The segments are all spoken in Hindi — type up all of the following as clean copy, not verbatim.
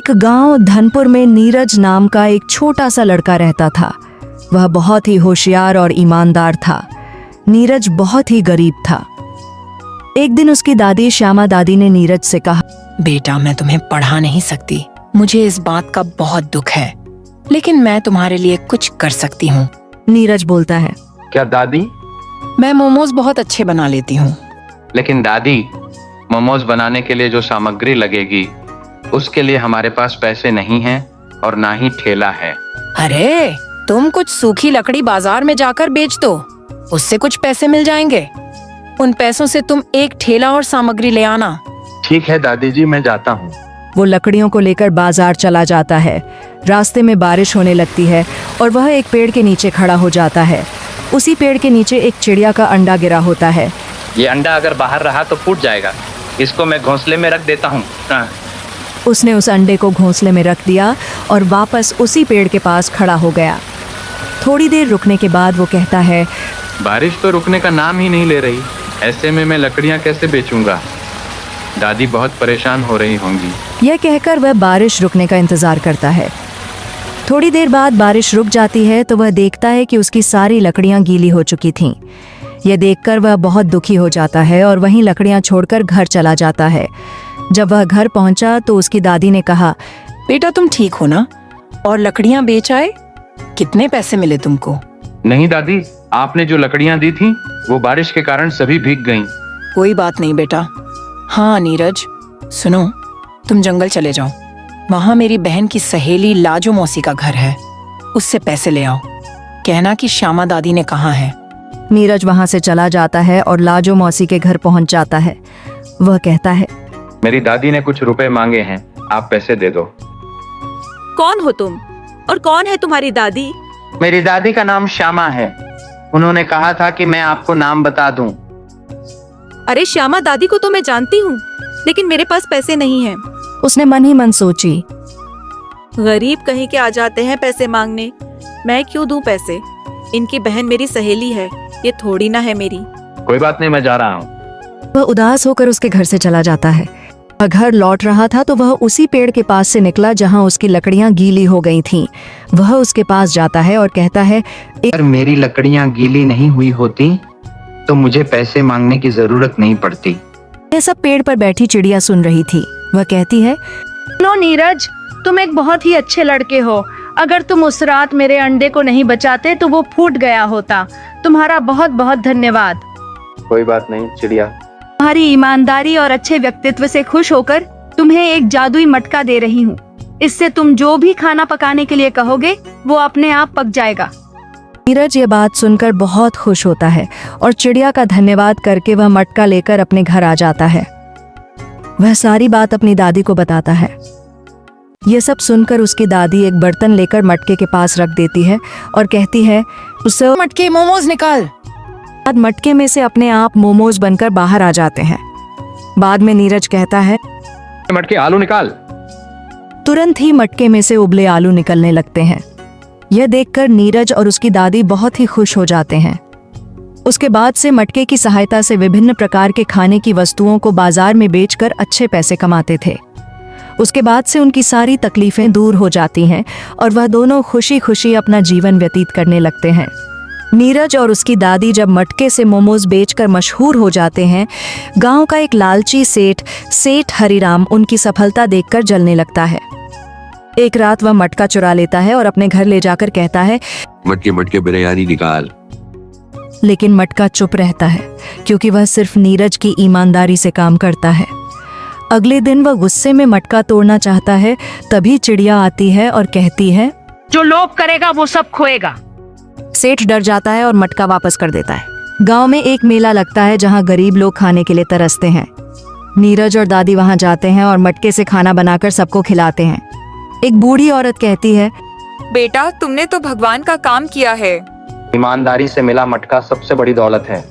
एक गांव धनपुर में नीरज नाम का एक छोटा सा लड़का रहता था। वह बहुत ही होशियार और ईमानदार था। नीरज बहुत ही गरीब था। एक दिन उसकी दादी श्यामा दादी ने नीरज से कहा, बेटा, मैं तुम्हें पढ़ा नहीं सकती, मुझे इस बात का बहुत दुख है, लेकिन मैं तुम्हारे लिए कुछ कर सकती हूँ। नीरज बोलता है, क्या दादी? मैं मोमोज बहुत अच्छे बना लेती हूँ। लेकिन दादी, मोमोज बनाने के लिए जो सामग्री लगेगी उसके लिए हमारे पास पैसे नहीं हैं और ना ही ठेला है। अरे, तुम कुछ सूखी लकड़ी बाजार में जाकर बेच दो, उससे कुछ पैसे मिल जाएंगे। उन पैसों से तुम एक ठेला और सामग्री ले आना। ठीक है दादी जी, मैं जाता हूँ। वो लकड़ियों को लेकर बाजार चला जाता है। रास्ते में बारिश होने लगती है और वह एक पेड़ के नीचे खड़ा हो जाता है। उसी पेड़ के नीचे एक चिड़िया का अंडा गिरा होता है। ये अंडा अगर बाहर रहा तो फूट जाएगा, इसको मैं घोंसले में रख देता हूँ। उसने उस अंडे को घोंसले में रख दिया और वापस उसी पेड़ के पास खड़ा हो गया। थोड़ी देर रुकने के बाद वो कहता है, बारिश तो रुकने का नाम ही नहीं ले रही, ऐसे में मैं लकड़ियाँ कैसे बेचूंगा? दादी बहुत परेशान हो रही होंगी। यह कहकर वह बारिश रुकने का इंतजार करता है। थोड़ी देर बाद बारिश रुक जाती है तो वह देखता है कि उसकी सारी लकड़ियां गीली हो चुकी थीं। यह देखकर वह बहुत दुखी हो जाता है और वहीं लकड़ियां छोड़कर घर चला जाता है। जब वह घर पहुंचा तो उसकी दादी ने कहा, बेटा, तुम ठीक हो ना? और लकड़ियाँ बेच आए? कितने पैसे मिले तुमको? नहीं दादी, आपने जो लकड़ियाँ दी थी वो बारिश के कारण सभी भीग गईं। कोई बात नहीं बेटा। हाँ नीरज, सुनो, तुम जंगल चले जाओ, वहाँ मेरी बहन की सहेली लाजो मौसी का घर है, उससे पैसे ले आओ। कहना कि श्यामा दादी ने कहा है। नीरज वहां से चला जाता है और लाजो मौसी के घर पहुंच जाता है। वह कहता है, मेरी दादी ने कुछ रुपए मांगे हैं, आप पैसे दे दो। कौन हो तुम और कौन है तुम्हारी दादी? मेरी दादी का नाम श्यामा है, उन्होंने कहा था कि मैं आपको नाम बता दूं। अरे श्यामा दादी को तो मैं जानती हूँ, लेकिन मेरे पास पैसे नहीं हैं। उसने मन ही मन सोची, गरीब कहीं के आ जाते हैं पैसे मांगने, मैं क्यों दूं पैसे? इनकी बहन मेरी सहेली है, ये थोड़ी ना है मेरी। कोई बात नहीं, मैं जा रहा हूँ। वह उदास होकर उसके घर से चला जाता है। वह घर लौट रहा था तो वह उसी पेड़ के पास से निकला जहां उसकी लकड़ियां गीली हो गई थीं। वह उसके पास जाता है और कहता है, अगर मेरी लकड़ियां गीली नहीं हुई होती तो मुझे पैसे मांगने की जरूरत नहीं पड़ती। यह सब पेड़ पर बैठी चिड़िया सुन रही थी। वह कहती है, नो नीरज, तुम एक बहुत ही अच्छे लड़के हो। अगर तुम उस रात मेरे अंडे को नहीं बचाते तो वो फूट गया होता। तुम्हारा बहुत बहुत धन्यवाद। कोई बात नहीं चिड़िया। तुम्हारी ईमानदारी और अच्छे व्यक्तित्व से खुश होकर तुम्हें एक जादुई मटका दे रही हूँ। इससे तुम जो भी खाना पकाने के लिए कहोगे वो अपने आप पक जाएगा। नीरज ये बात सुनकर बहुत खुश होता है और चिड़िया का धन्यवाद करके वह मटका लेकर अपने घर आ जाता है। वह सारी बात अपनी दादी को बताता है। यह सब सुनकर उसकी दादी एक बर्तन लेकर मटके के पास रख देती है और कहती है, उससे मटके मोमोज निकाल। बाद मटके में से अपने आप मोमोज बनकर बाहर आ जाते हैं। बाद में नीरज कहता है, मटके आलू निकाल। तुरंत ही मटके में से उबले आलू निकलने लगते हैं। यह देखकर नीरज और उसकी दादी बहुत ही खुश हो जाते हैं। उसके बाद से मटके की सहायता से विभिन्न प्रकार के खाने की वस्तुओं को बाजार में बेचकर अच्छे पैसे कमाते थे। उसके बाद से उनकी सारी तकलीफें दूर हो जाती हैं और वह दोनों खुशी खुशी अपना जीवन व्यतीत करने लगते हैं। नीरज और उसकी दादी जब मटके से मोमोज बेचकर मशहूर हो जाते हैं, गांव का एक लालची सेठ हरिराम उनकी सफलता देखकर जलने लगता है। एक रात वह मटका चुरा लेता है और अपने घर ले जाकर कहता है, मटके बिरयानी निकाल। लेकिन मटका चुप रहता है क्योंकि वह सिर्फ नीरज की ईमानदारी से काम करता है। अगले दिन वह गुस्से में मटका तोड़ना चाहता है, तभी चिड़िया आती है और कहती है, जो लोभ करेगा वो सब खोएगा। सेठ डर जाता है और मटका वापस कर देता है। गांव में एक मेला लगता है जहां गरीब लोग खाने के लिए तरसते हैं। नीरज और दादी वहां जाते हैं और मटके से खाना बनाकर सबको खिलाते हैं। एक बूढ़ी औरत कहती है, बेटा, तुमने तो भगवान का काम किया है। ईमानदारी से मिला मटका सबसे बड़ी दौलत है।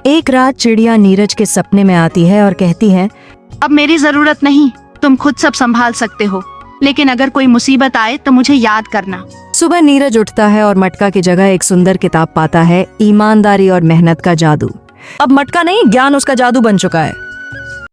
एक रात चिड़िया नीरज के सपने में आती है और कहती है, अब मेरी जरूरत नहीं, तुम खुद सब संभाल सकते हो, लेकिन अगर कोई मुसीबत आए तो मुझे याद करना। सुबह नीरज उठता है और मटका की जगह एक सुंदर किताब पाता है, ईमानदारी और मेहनत का जादू। अब मटका नहीं, ज्ञान उसका जादू बन चुका है।